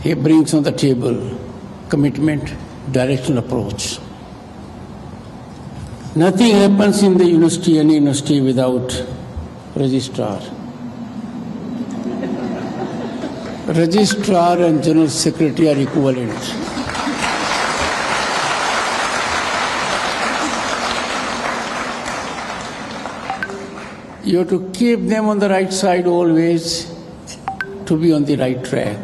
He brings on the table commitment, directional approach. Nothing happens in the university, any university, without registrar. Registrar and general secretary are equivalent. You have to keep them on the right side always to be on the right track.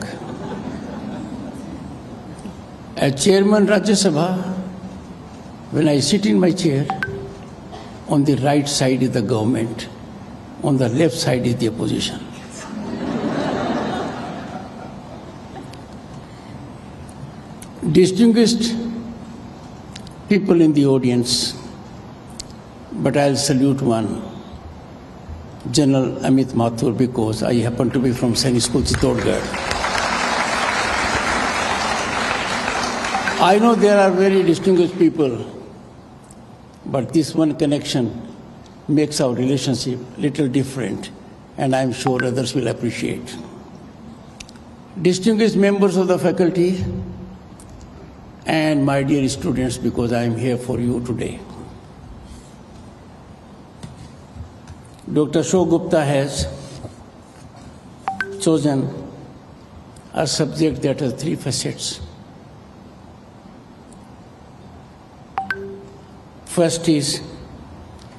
As chairman Rajya Sabha, when I sit in my chair, on the right side is the government, on the left side is the opposition. Distinguished people in the audience, but I'll salute one, General Amit Mathur, because I happen to be from Sainik School, Chittorgarh. I know there are very distinguished people, but this one connection makes our relationship little different, and I'm sure others will appreciate. Distinguished members of the faculty, and my dear students, because I am here for you today. Dr. Ashok Gupta has chosen a subject that has three facets. First is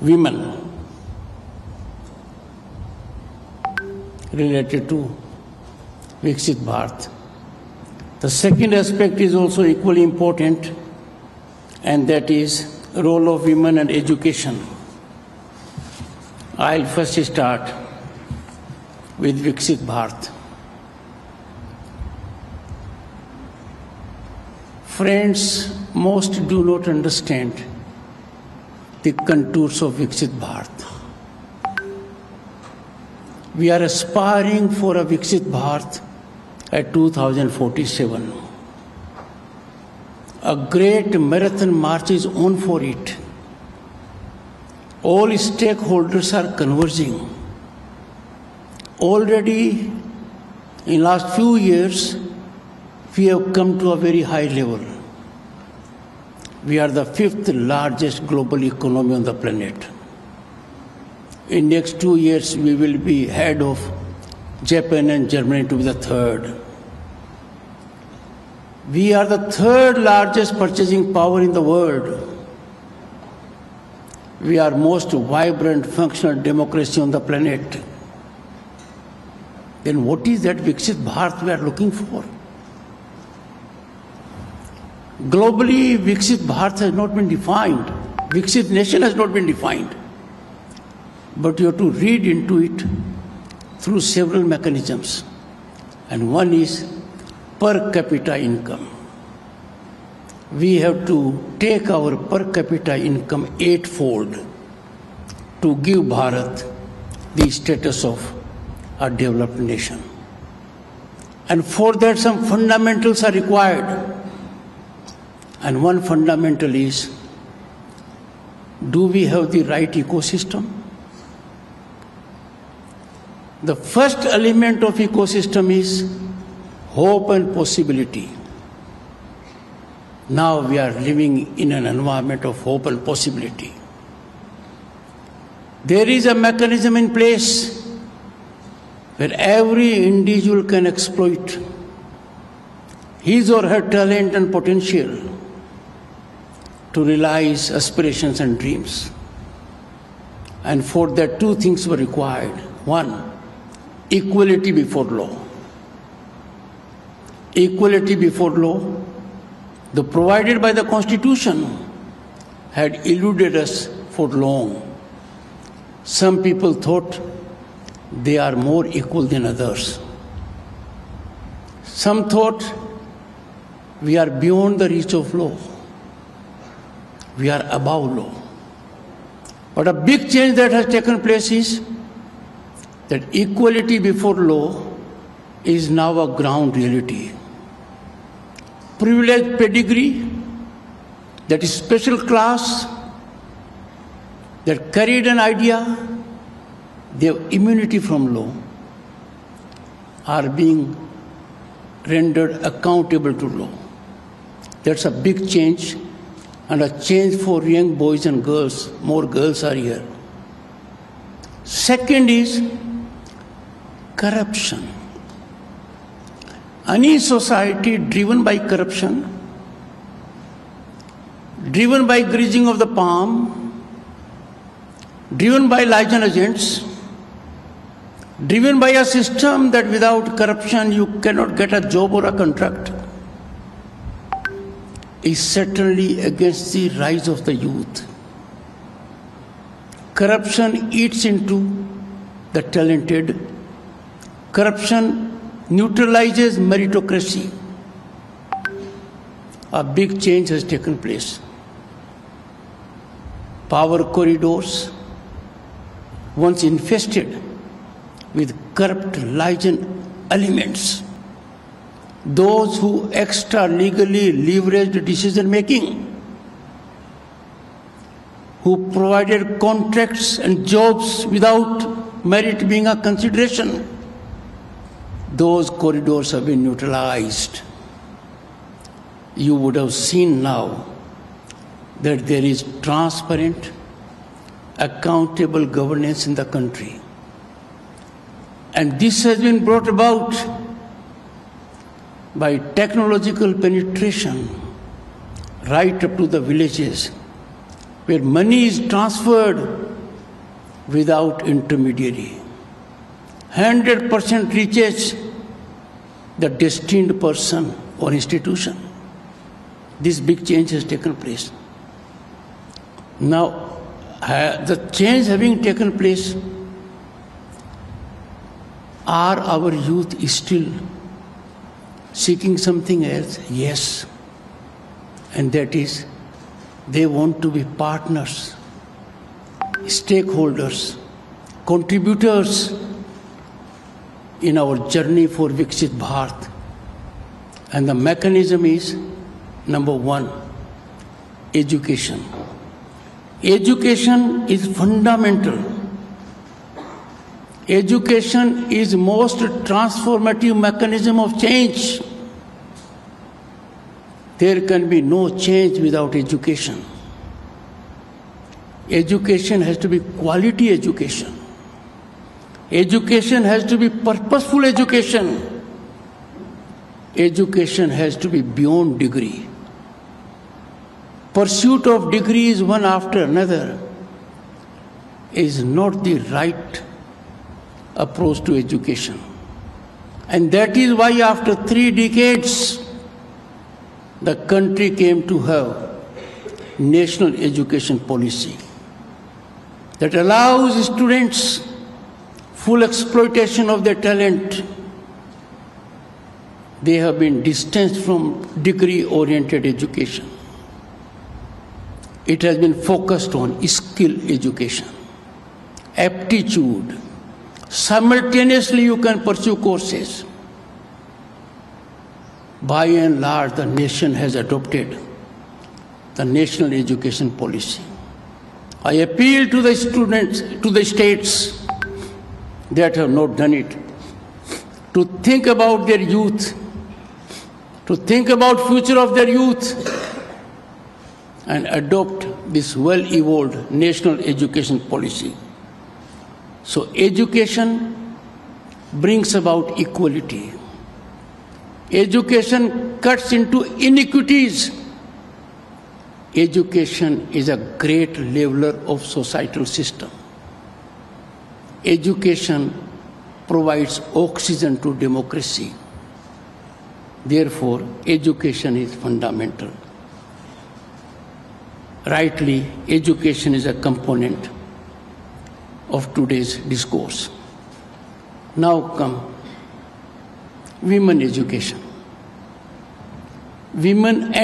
women, related to Viksit Bharat. The second aspect is also equally important, and that is role of women and education. I'll first start with Viksit Bharat. Friends, most do not understand the contours of Viksit Bharat. We are aspiring for a Viksit Bharat at 2047. A great marathon march is on for it. All stakeholders are converging. Already, in last few years, we have come to a very high level. We are the fifth largest global economy on the planet. In next 2 years, we will be head of Japan and Germany to be the third. We are the third largest purchasing power in the world. We are most vibrant, functional democracy on the planet. Then what is that Viksit Bharat we are looking for? Globally, Viksit Bharat has not been defined. Viksit nation has not been defined. But you have to read into it through several mechanisms. And one is per capita income. We have to take our per capita income eightfold to give Bharat the status of a developed nation. And for that, some fundamentals are required. And one fundamental is, do we have the right ecosystem? The first element of ecosystem is hope and possibility. Now we are living in an environment of hope and possibility. There is a mechanism in place where every individual can exploit his or her talent and potential to realize aspirations and dreams. And for that, two things were required. One, equality before law. Equality before law, the provided by the Constitution, had eluded us for long. Some people thought they are more equal than others. Some thought we are beyond the reach of law. We are above law. But a big change that has taken place is that equality before law is now a ground reality. Privileged pedigree, that is special class, that carried an idea, they have immunity from law, are being rendered accountable to law. That's a big change, and a change for young boys and girls. More girls are here. Second is corruption. Any society driven by corruption, driven by greasing of the palm, driven by liaison agents, driven by a system that without corruption you cannot get a job or a contract, is certainly against the rise of the youth. Corruption eats into the talented. Corruption neutralizes meritocracy. A big change has taken place. Power corridors, once infested with corrupt liaison elements, those who extra legally leveraged decision making, who provided contracts and jobs without merit being a consideration, those corridors have been neutralized. You would have seen now that there is transparent, accountable governance in the country. And this has been brought about by technological penetration right up to the villages, where money is transferred without intermediary. 100% reaches the destined person or institution. This big change has taken place. Now, the change having taken place, are our youth still seeking something else? Yes. And that is, they want to be partners, stakeholders, contributors in our journey for Viksit Bharat. And the mechanism is, number one, education. Education is fundamental. Education is most transformative mechanism of change. There can be no change without education. Education has to be quality education. Education has to be purposeful education. Education has to be beyond degree. Pursuit of degrees one after another is not the right approach to education. And that is why after 3 decades, the country came to have national education policy that allows students full exploitation of their talent. They have been distanced from degree-oriented education. It has been focused on skill education, aptitude. Simultaneously, you can pursue courses. By and large, the nation has adopted the national education policy. I appeal to the students, to the states that have not done it, to think about their youth, to think about future of their youth, and adopt this well-evolved national education policy. So education brings about equality. Education cuts into inequities. Education is a great leveler of societal system. Education provides oxygen to democracy. Therefore, education is fundamental. Rightly, education is a component of today's discourse. Now come women education. Women and